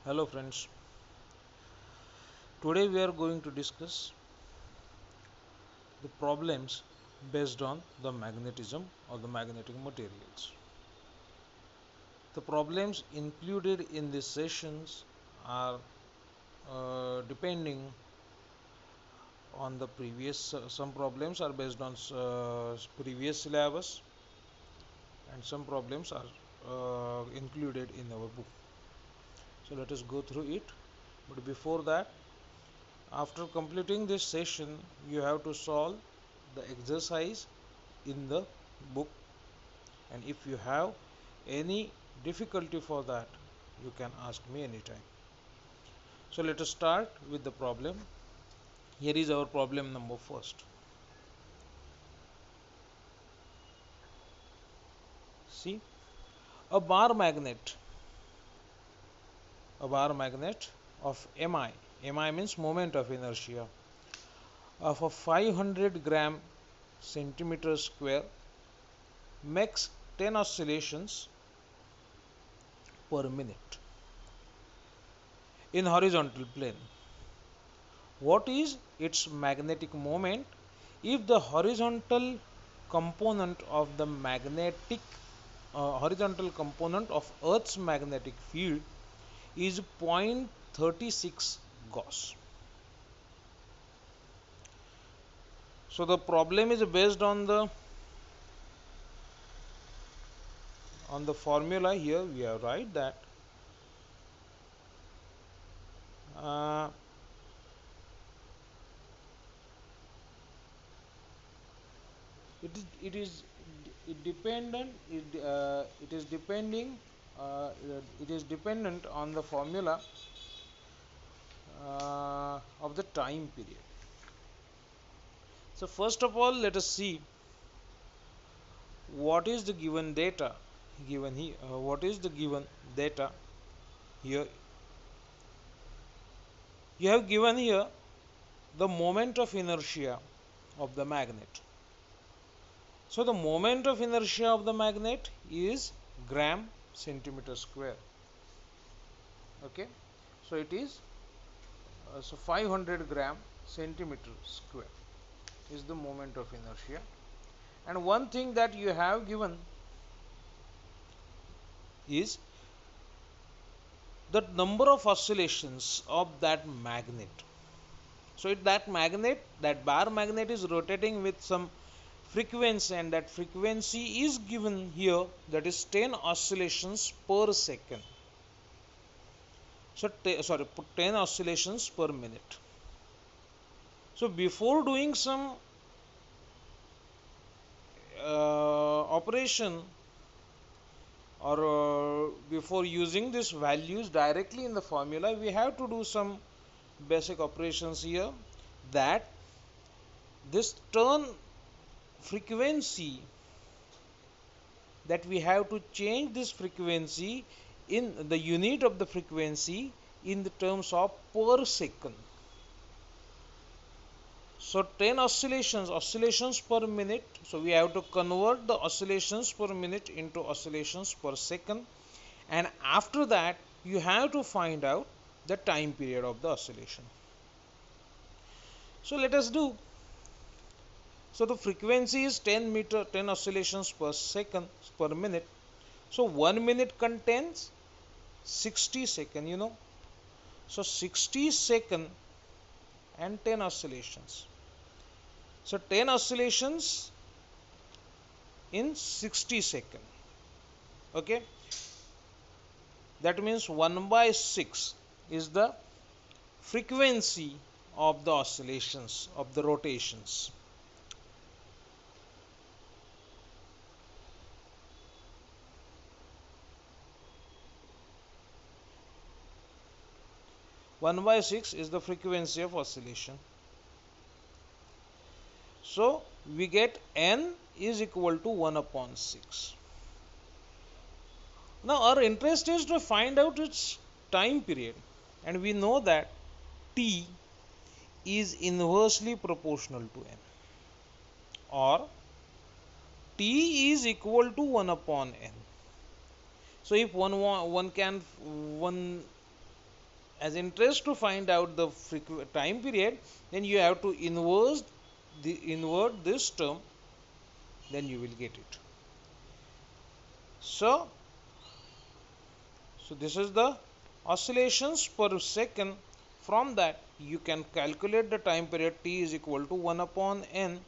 Hello friends, today we are going to discuss the problems based on the magnetism of the magnetic materials. The problems included in these sessions are depending on the previous, some problems are based on previous syllabus and some problems are included in our book. So let us go through it, but before that, after completing this session you have to solve the exercise in the book, and if you have any difficulty for that you can ask me anytime. So let us start with the problem. Here is our problem number first. See, a bar magnet of mi means moment of inertia, of a 500 gram centimeter square makes 10 oscillations per minute in horizontal plane. What is its magnetic moment if the horizontal component of Earth's magnetic field is 0.36 Gauss? So the problem is based on the formula. Here we have write that uh, it is it dependent it is depending it is dependent on the formula of the time period. So first of all, let us see what is the given data given here. What is the given data here? You have given here the moment of inertia of the magnet. So the moment of inertia of the magnet is gram centimeter square. Okay, so it is so 500 gram centimeter square is the moment of inertia. And one thing that you have given is the number of oscillations of that magnet. So that bar magnet is rotating with some frequency, and that frequency is given here, that is 10 oscillations per second. So 10 oscillations per minute. So before doing some operation, or before using these values directly in the formula, we have to do some basic operations here, that this turn frequency, that we have to change this frequency in the unit of the frequency in the terms of per second. So 10 oscillations per minute, so we have to convert the oscillations per minute into oscillations per second, and after that you have to find out the time period of the oscillation. So let us do. So the frequency is 10 oscillations per second per minute. So 1 minute contains 60 seconds, So 60 second and 10 oscillations. So 10 oscillations in 60 seconds. Okay. That means 1 by 6 is the frequency of the oscillations, of the rotations. 1 by 6 is the frequency of oscillation. So we get n is equal to 1 upon 6. Now our interest is to find out its time period, and we know that t is inversely proportional to n, or t is equal to 1 upon n. So if one as interest to find out the time period, then you have to invert this term, then you will get it. So this is the oscillations per second. From that you can calculate the time period. T is equal to 1 upon n,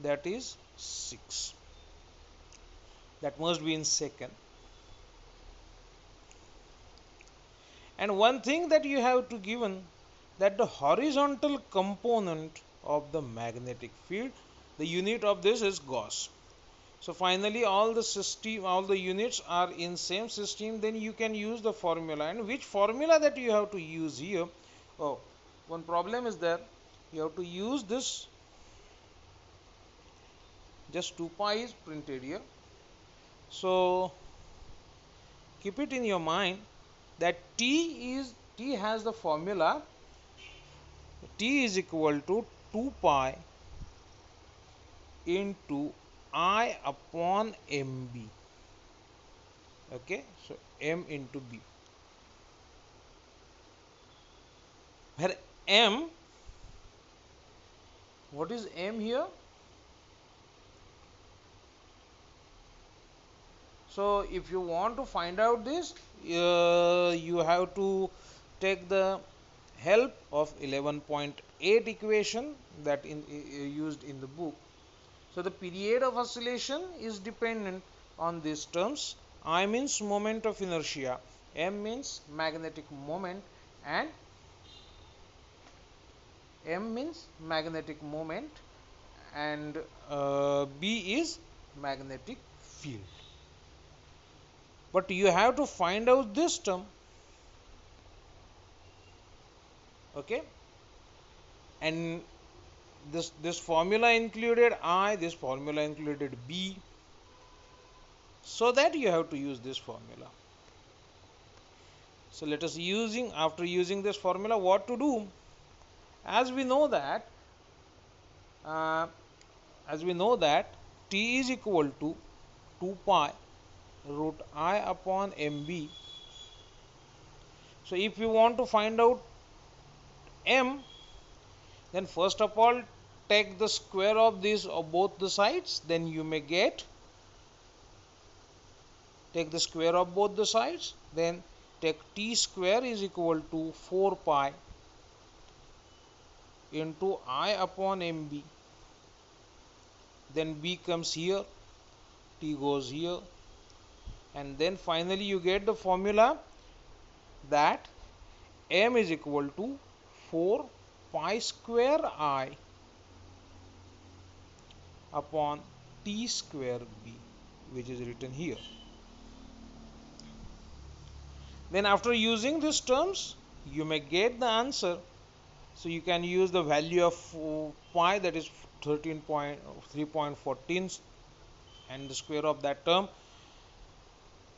that is 6. That must be in second. And one thing that you have to given, that the horizontal component of the magnetic field, the unit of this is Gauss. So finally all the units are in same system, then you can use the formula. And which formula that you have to use here? Oh, one problem is there. You have to use this, just 2 pi is printed here. So keep it in your mind that T has the formula. T is equal to 2 pi into I upon mb. Okay, so m into b, where m, what is m here? So if you want to find out this, you have to take the help of 11.8 equation that used in the book. So the period of oscillation is dependent on these terms. I means moment of inertia, m means magnetic moment, and b is magnetic field. But you have to find out this term. Okay, and this formula included I, this formula included b, so that you have to use this formula. So let us after using this formula, what to do? As we know that T is equal to 2 pi root I upon mb. So if you want to find out m, then first of all take the square of this of both the sides, then you may take the square of both the sides, then take T square is equal to 4 pi into I upon mb. Then b comes here, T goes here, and then finally you get the formula that m is equal to 4 pi square I upon T square b, which is written here. Then after using these terms, you may get the answer. So you can use the value of pi, that is 3.14, and the square of that term.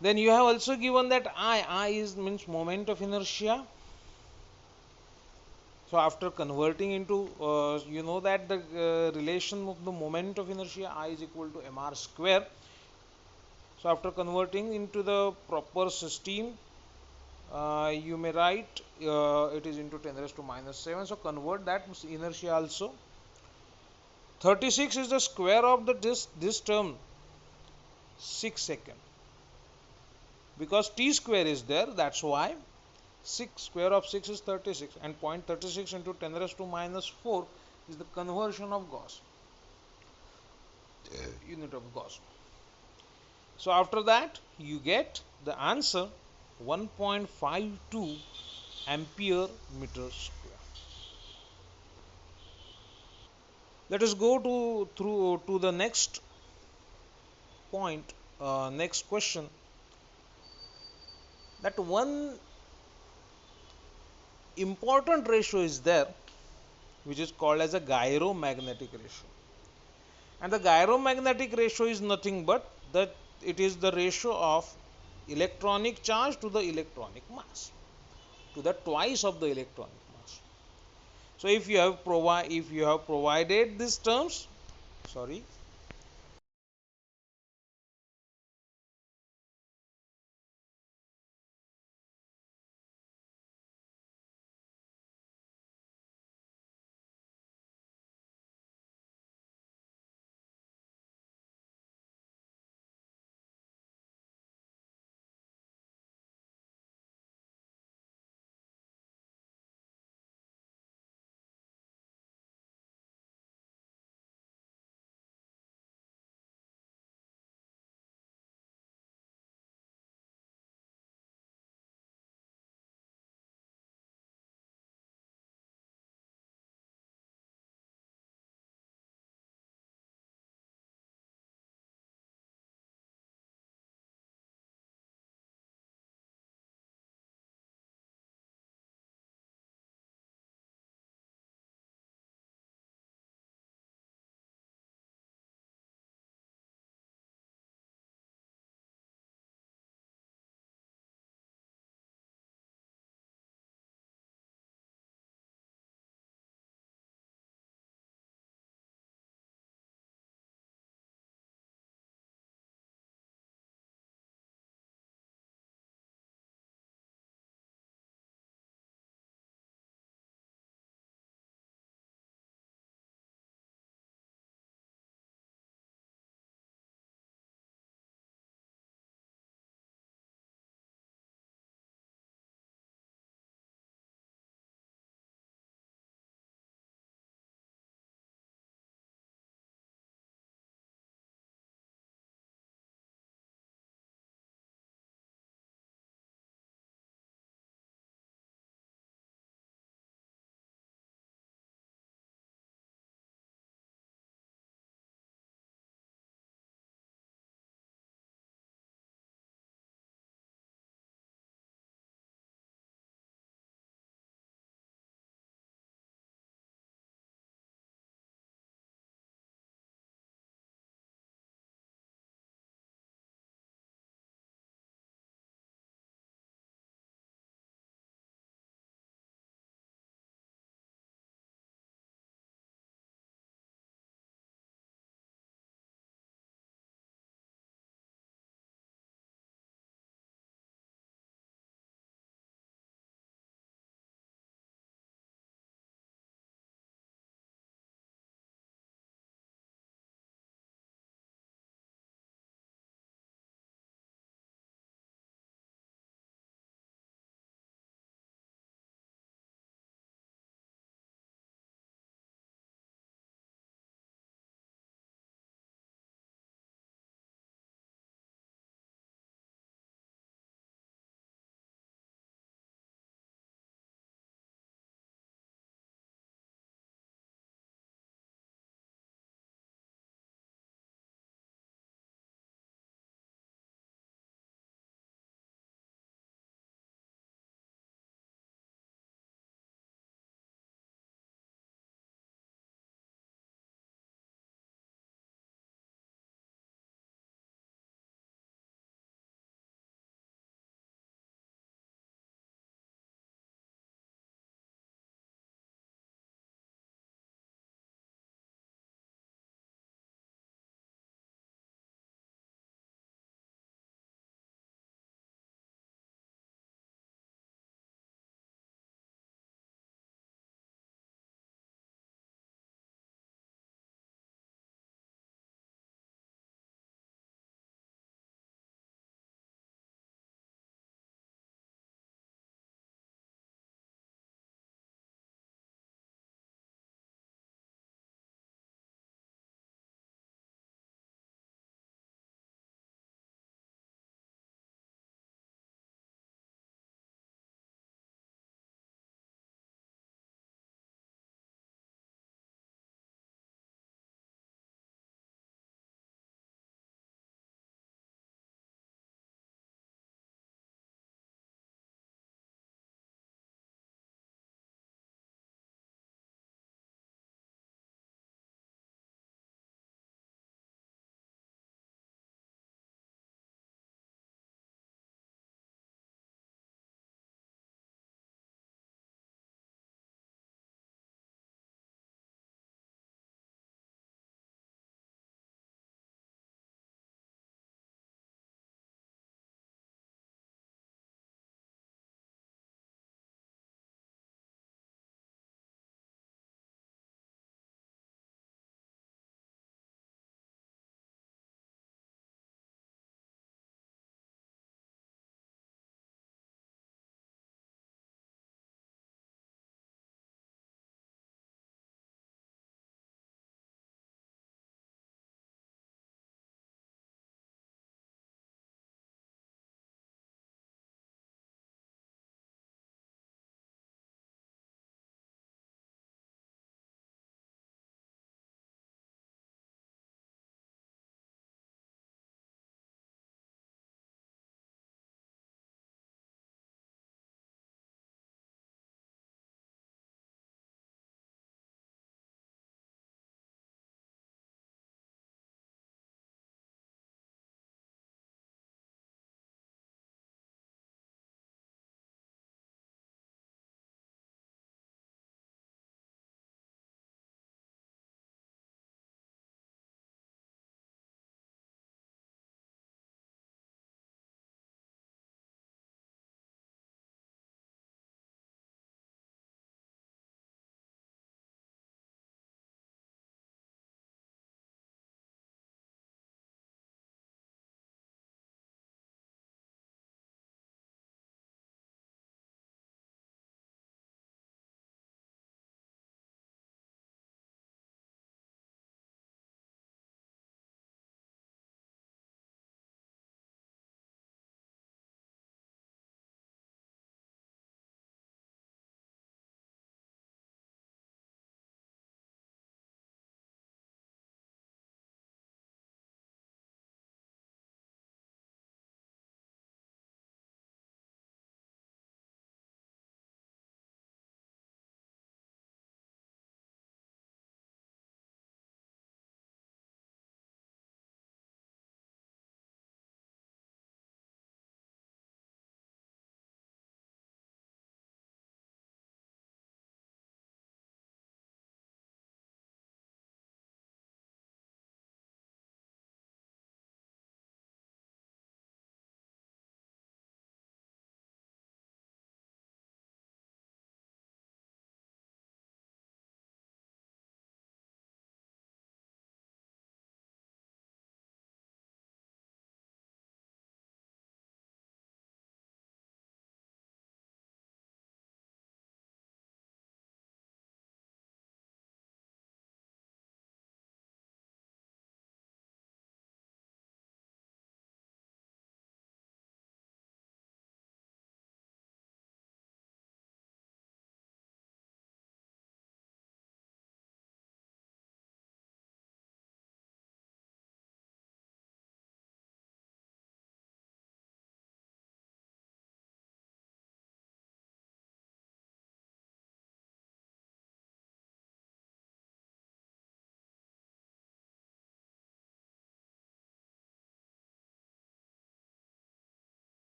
Then you have also given that I is means moment of inertia. So after converting into, you know that the relation of the moment of inertia, I is equal to mr square. So after converting into the proper system, you may write it is into 10 raised to minus 7. So convert that inertia also. 36 is the square of this term, 6 second. Because T square is there, that's why square of 6 is 36, and 0.36 into 10 raised to minus 4 is the conversion of Gauss, unit of Gauss. So after that you get the answer 1.52 ampere meter square. Let us go to the next point, next question. That one important ratio is there, which is called as a gyromagnetic ratio. And the gyromagnetic ratio is nothing but that it is the ratio of electronic charge to the electronic mass, to the twice of the electronic mass. So if you have provided these terms,